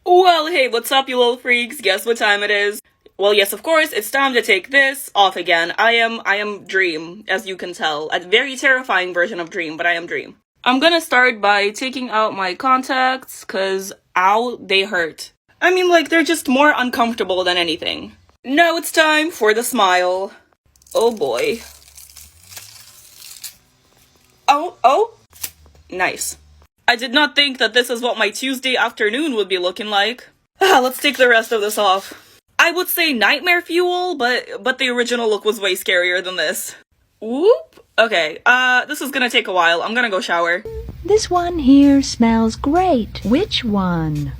Well, hey, what's up, you little freaks? Guess what time it is? Well, yes, of course, it's time to take this off again. I am Dream, as you can tell. A very terrifying version of Dream, but I am Dream. I'm gonna start by taking out my contacts, cause, ow, they hurt. I mean, like, they're just more uncomfortable than anything. Now it's time for the smile. Oh boy. Oh, nice. I did not think that this is what my Tuesday afternoon would be looking like. Let's take the rest of this off. I would say nightmare fuel, but the original look was way scarier than this. Whoop. Okay, this is gonna take a while. I'm gonna go shower. This one here smells great. Which one?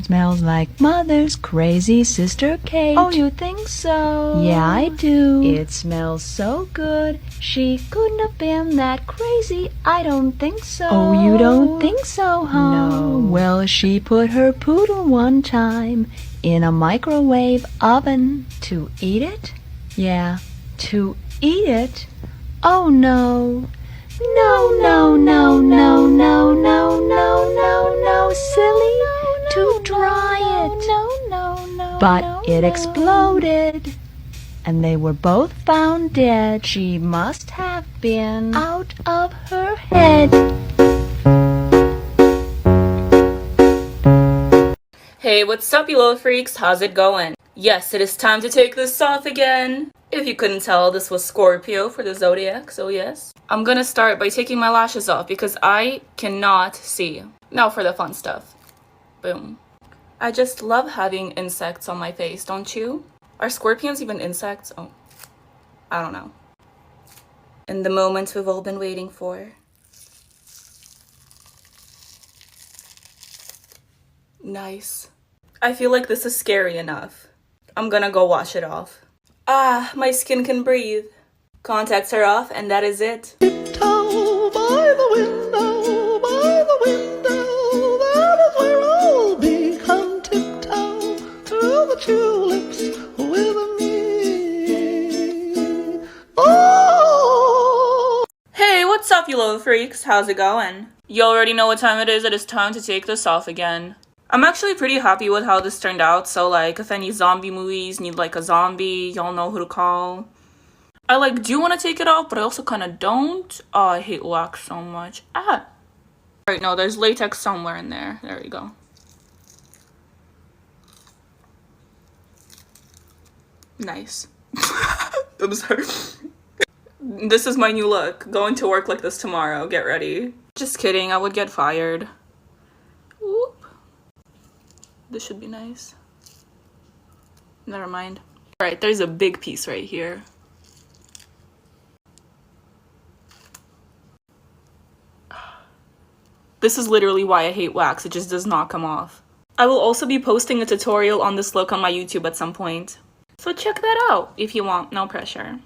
Smells like Mother's crazy sister Kate. Oh, you think so? Yeah, I do. It smells so good. She couldn't have been that crazy. I don't think so. Oh, you don't think so, huh? No. Well, she put her poodle one time in a microwave oven to eat it? Yeah, to eat it? Oh, no. No, silly. To dry it. But it exploded. And they were both found dead. She must have been out of her head. Hey, what's up, you little freaks? How's it going? Yes, it is time to take this off again. If you couldn't tell, this was Scorpio for the zodiac, so yes. I'm gonna start by taking my lashes off because I cannot see. Now for the fun stuff. Boom. I just love having insects on my face, don't you? Are scorpions even insects? Oh, I don't know. And the moment we've all been waiting for. Nice. I feel like this is scary enough. I'm gonna go wash it off. Ah, my skin can breathe. Contacts are off, and that is it. Tiptoe by the window, that is where I'll be. Come tiptoe through the tulips with me. Oh! Hey, what's up, you little freaks? How's it going? You already know what time it is. It is time to take this off again. I'm actually pretty happy with how this turned out, so like, if any zombie movies need like a zombie, y'all know who to call. I do want to take it off, but I also kind of don't. Oh, I hate wax so much. Right, no, there's latex somewhere in there. There we go. Nice. I'm sorry. This is my new look. Going to work like this tomorrow. Get ready. Just kidding, I would get fired. Whoop. This should be nice. Never mind. Alright, there's a big piece right here. This is literally why I hate wax. It just does not come off. I will also be posting a tutorial on this look on my YouTube at some point. So check that out if you want. No pressure.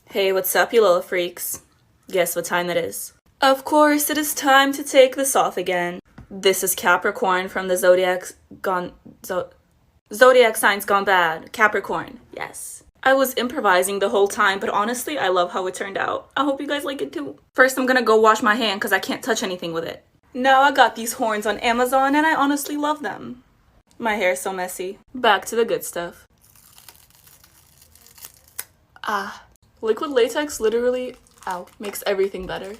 Hey, what's up, you little freaks? Guess what time it is? Of course, it is time to take this off again. This is Capricorn from the Zodiac signs gone bad. Capricorn, yes. I was improvising the whole time, but honestly, I love how it turned out. I hope you guys like it too. First, I'm gonna go wash my hand because I can't touch anything with it. Now I got these horns on Amazon and I honestly love them. My hair's so messy. Back to the good stuff. Liquid latex literally, makes everything better.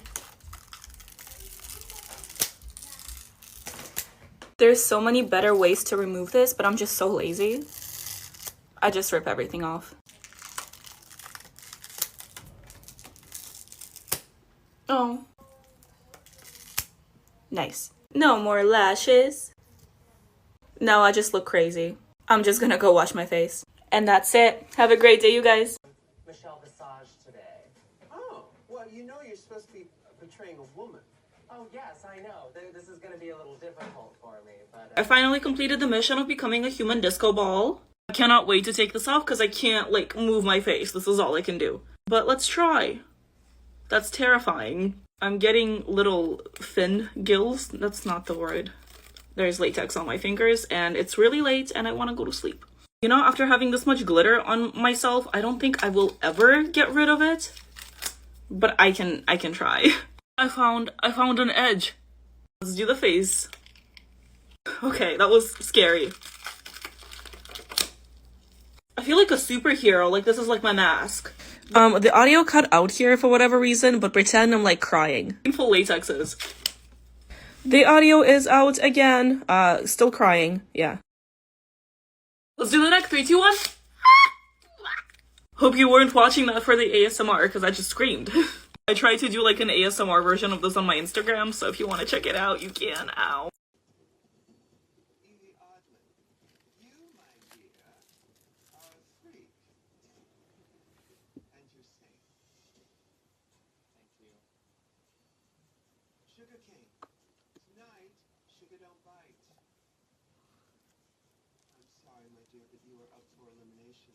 There's so many better ways to remove this, but I'm just so lazy. I just rip everything off. Oh. Nice. No more lashes. No, I just look crazy. I'm just gonna go wash my face. And that's it. Have a great day, you guys. Michelle Visage today. Oh, well, you know you're supposed to be portraying a woman. Oh, yes, I know. This is going to be a little difficult for me, but... I finally completed the mission of becoming a human disco ball. I cannot wait to take this off because I can't, move my face. This is all I can do. But let's try. That's terrifying. I'm getting little fin gills. That's not the word. There's latex on my fingers and it's really late and I want to go to sleep. You know, after having this much glitter on myself, I don't think I will ever get rid of it. But I can try. I found an edge. Let's do the face. Okay, that was scary. I feel like a superhero, like this is like my mask. The audio cut out here for whatever reason, but pretend I'm like crying. Painful latexes. The audio is out again. Still crying, yeah. Let's do the neck, 3, 2, 1. Hope you weren't watching that for the ASMR, because I just screamed. I tried to do like an ASMR version of this on my Instagram, so if you want to check it out, you can. Ow. Sugar cane. Tonight, sugar don't bite. I'm sorry, my dear, but you are up for elimination.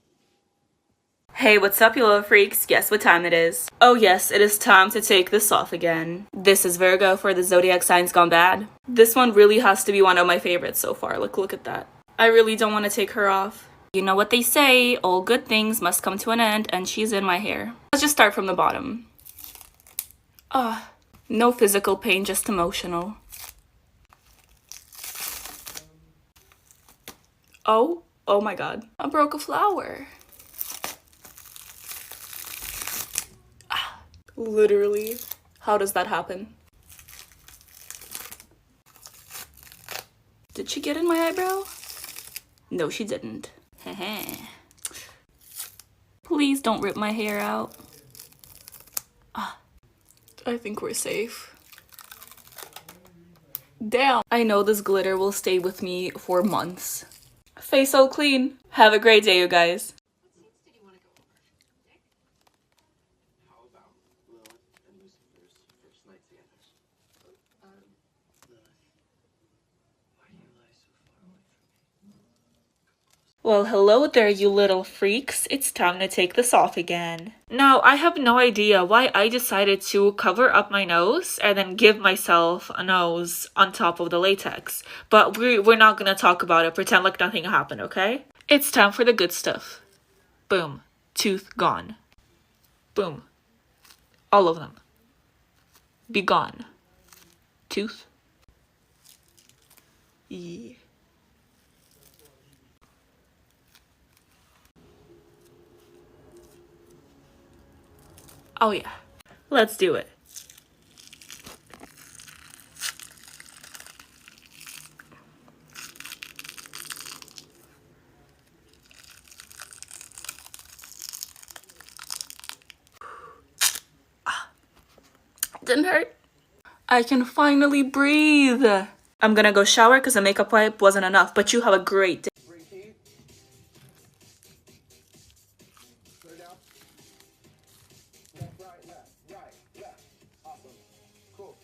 Hey, what's up, you little freaks? Guess what time it is? Oh yes, it is time to take this off again. This is Virgo for the zodiac signs gone bad. This one really has to be one of my favorites so far. Look at that. I really don't want to take her off. You know what they say, all good things must come to an end, and she's in my hair. Let's just start from the bottom. No physical pain, just emotional. Oh my god. I broke a flower. Literally. How does that happen? Did she get in my eyebrow? No, she didn't. Please don't rip my hair out. I think we're safe. Damn. I know this glitter will stay with me for months. Face so clean. Have a great day, you guys. How about Lilith and Lucifer's first night together? Lilith, why do you lie so far away from me? Well, hello there, you little freaks. It's time to take this off again. Now, I have no idea why I decided to cover up my nose and then give myself a nose on top of the latex. But we're not gonna talk about it. Pretend like nothing happened, okay? It's time for the good stuff. Boom. Tooth gone. Boom. All of them. Be gone. Tooth. Yeah. Oh yeah, let's do it. Didn't hurt. I can finally breathe. I'm gonna go shower because the makeup wipe wasn't enough, but you have a great day. Bring heat. Put it down. Left, right, left. Awesome. Cool.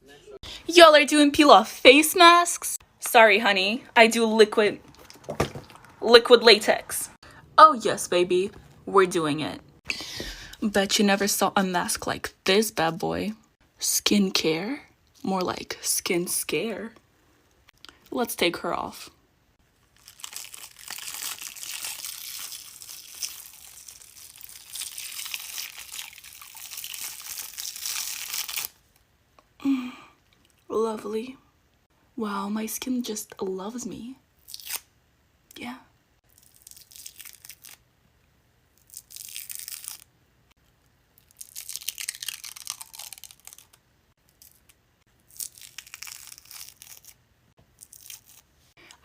Next up. Y'all are doing peel off face masks? Sorry, honey. I do liquid latex. Oh yes, baby. We're doing it. Bet you never saw a mask like this bad boy. Skincare? More like skin scare. Let's take her off. Lovely. Wow, my skin just loves me. Yeah.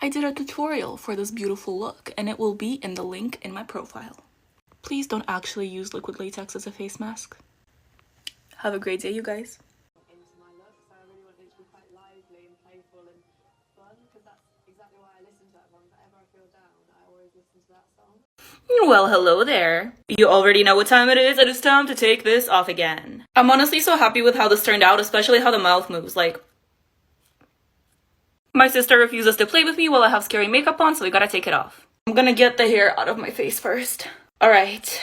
I did a tutorial for this beautiful look, and it will be in the link in my profile. Please don't actually use liquid latex as a face mask. Have a great day, you guys. Into my look, so I really wanted it to be quite lively and playful and fun, because that's exactly why I listen to that one. Whenever I feel down, I always listen to that song. Well, hello there. You already know what time it is. It is time to take this off again. I'm honestly so happy with how this turned out, especially how the mouth moves. Like, my sister refuses to play with me while I have scary makeup on, so we gotta take it off. I'm gonna get the hair out of my face first. Alright.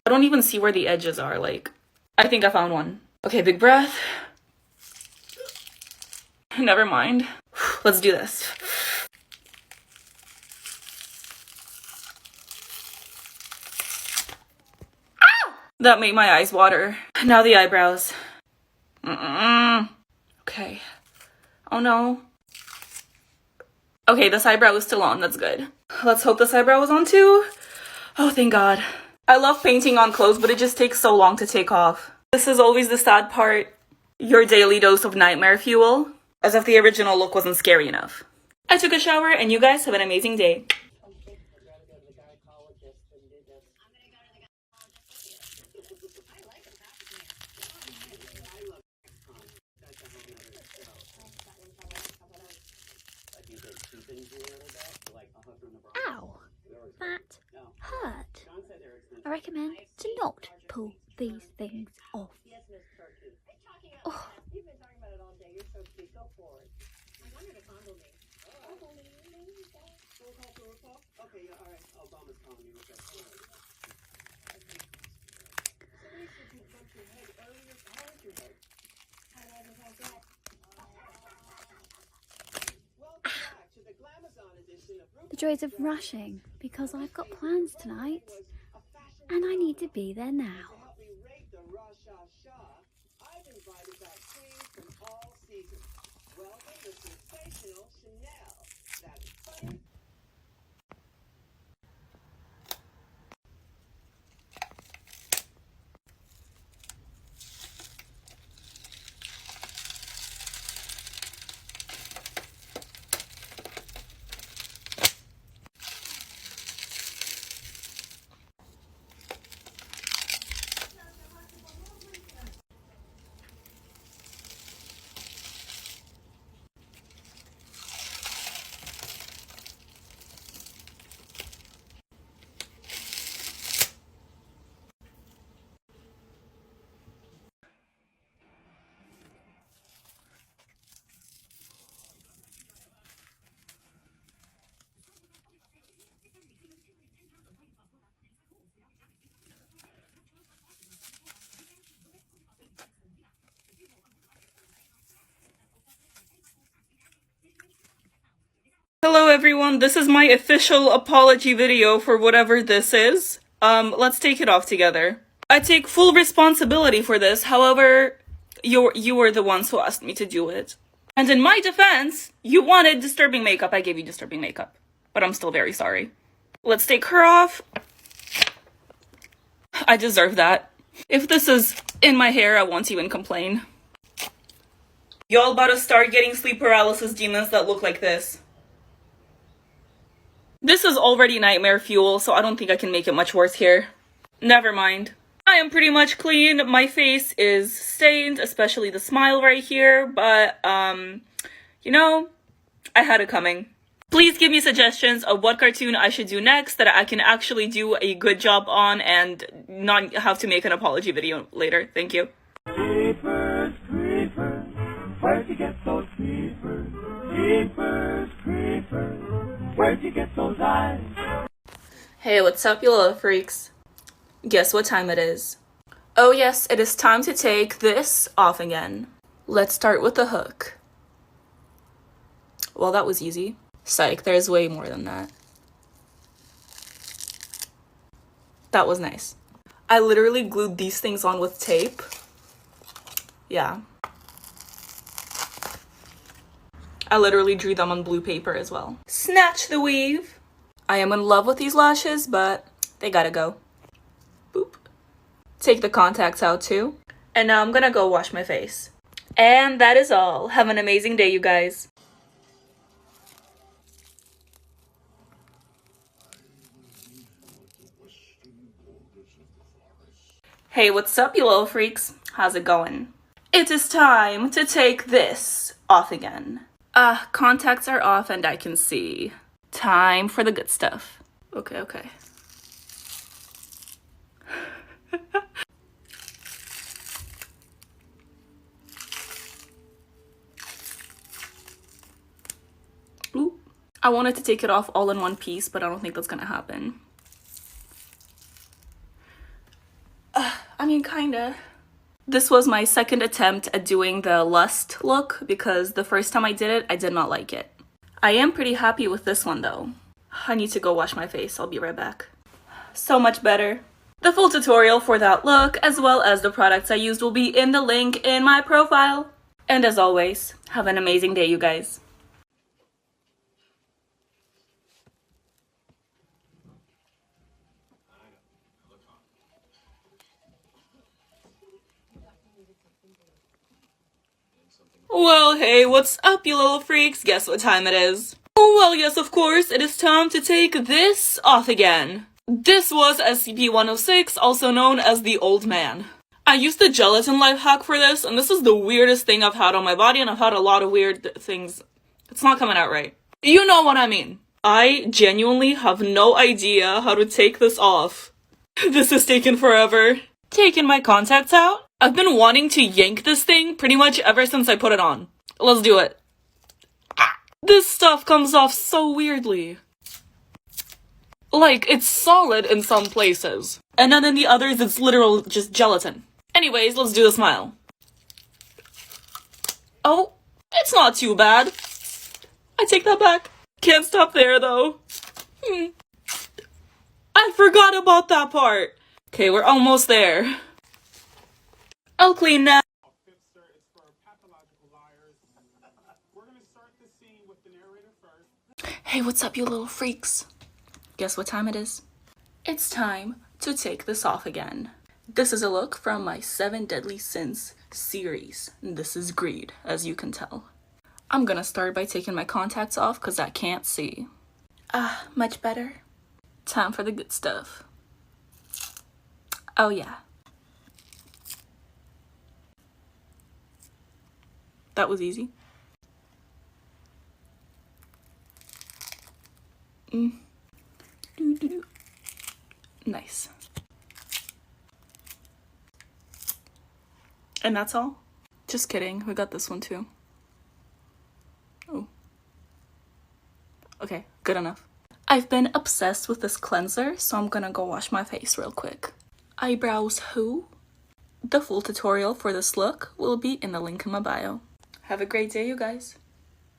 I don't even see where the edges are, like, I think I found one. Okay, big breath. Never mind. Let's do this. Ah! That made my eyes water. Now the eyebrows. Okay. Oh no. Okay, this eyebrow is still on. That's good. Let's hope this eyebrow is on too. Oh, thank God. I love painting on clothes, but it just takes so long to take off. This is always the sad part. Your daily dose of nightmare fuel. As if the original look wasn't scary enough. I took a shower and you guys have an amazing day. Ow, that hurt. I recommend to not pull these things off. Oh. The joys of rushing, because I've got plans tonight, and I need to be there now. Hello everyone, this is my official apology video for whatever this is. Let's take it off together. I take full responsibility for this, however, you were the ones who asked me to do it. And in my defense, you wanted disturbing makeup, I gave you disturbing makeup. But I'm still very sorry. Let's take her off. I deserve that. If this is in my hair, I won't even complain. Y'all about to start getting sleep paralysis demons that look like this. This is already nightmare fuel, so I don't think I can make it much worse here. Never mind. I am pretty much clean. My face is stained, especially the smile right here, but, you know, I had it coming. Please give me suggestions of what cartoon I should do next that I can actually do a good job on and not have to make an apology video later. Thank you. Creepers, creepers, where'd you get those creepers? Creepers, creepers, where'd you get those eyes? Hey, what's up, you little freaks? Guess what time it is? Oh yes, it is time to take this off again. Let's start with the hook. Well, that was easy. Psych, there's way more than that. That was nice. I literally glued these things on with tape. Yeah. I literally drew them on blue paper as well. Snatch the weave. I am in love with these lashes, but they gotta go. Boop. Take the contacts out too. And now I'm gonna go wash my face. And that is all. Have an amazing day, you guys. Hey, what's up, you little freaks? How's it going? It is time to take this off again. Contacts are off and I can see. Time for the good stuff. Okay. Ooh. I wanted to take it off all in one piece, but I don't think that's gonna happen. I mean, kinda. This was my second attempt at doing the Lust look because the first time I did it, I did not like it. I am pretty happy with this one though. I need to go wash my face. I'll be right back. So much better. The full tutorial for that look, as well as the products I used, will be in the link in my profile. And as always, have an amazing day, you guys. Well, hey, what's up, you little freaks? Guess what time it is? Oh, well, yes, of course, it is time to take this off again. This was SCP-106, also known as the Old Man. I used the gelatin life hack for this, and this is the weirdest thing I've had on my body, and I've had a lot of weird things. It's not coming out right. You know what I mean. I genuinely have no idea how to take this off. This has taken forever. Taking my contacts out? I've been wanting to yank this thing pretty much ever since I put it on. Let's do it. This stuff comes off so weirdly. Like, it's solid in some places. And then in the others, it's literal just gelatin. Anyways, let's do the smile. Oh, it's not too bad. I take that back. Can't stop there, though. I forgot about that part. Okay, we're almost there. I'll clean now. It's for pathological liars. We're gonna start the scene with the narrator first. Hey, what's up, you little freaks? Guess what time it is? It's time to take this off again. This is a look from my 7 Deadly Sins series. This is greed, as you can tell. I'm gonna start by taking my contacts off because I can't see. Ah, much better. Time for the good stuff. Oh yeah. That was easy. Nice. And that's all? Just kidding, we got this one too. Oh. Okay, good enough. I've been obsessed with this cleanser, so I'm gonna go wash my face real quick. Eyebrows who? The full tutorial for this look will be in the link in my bio. Have a great day, you guys.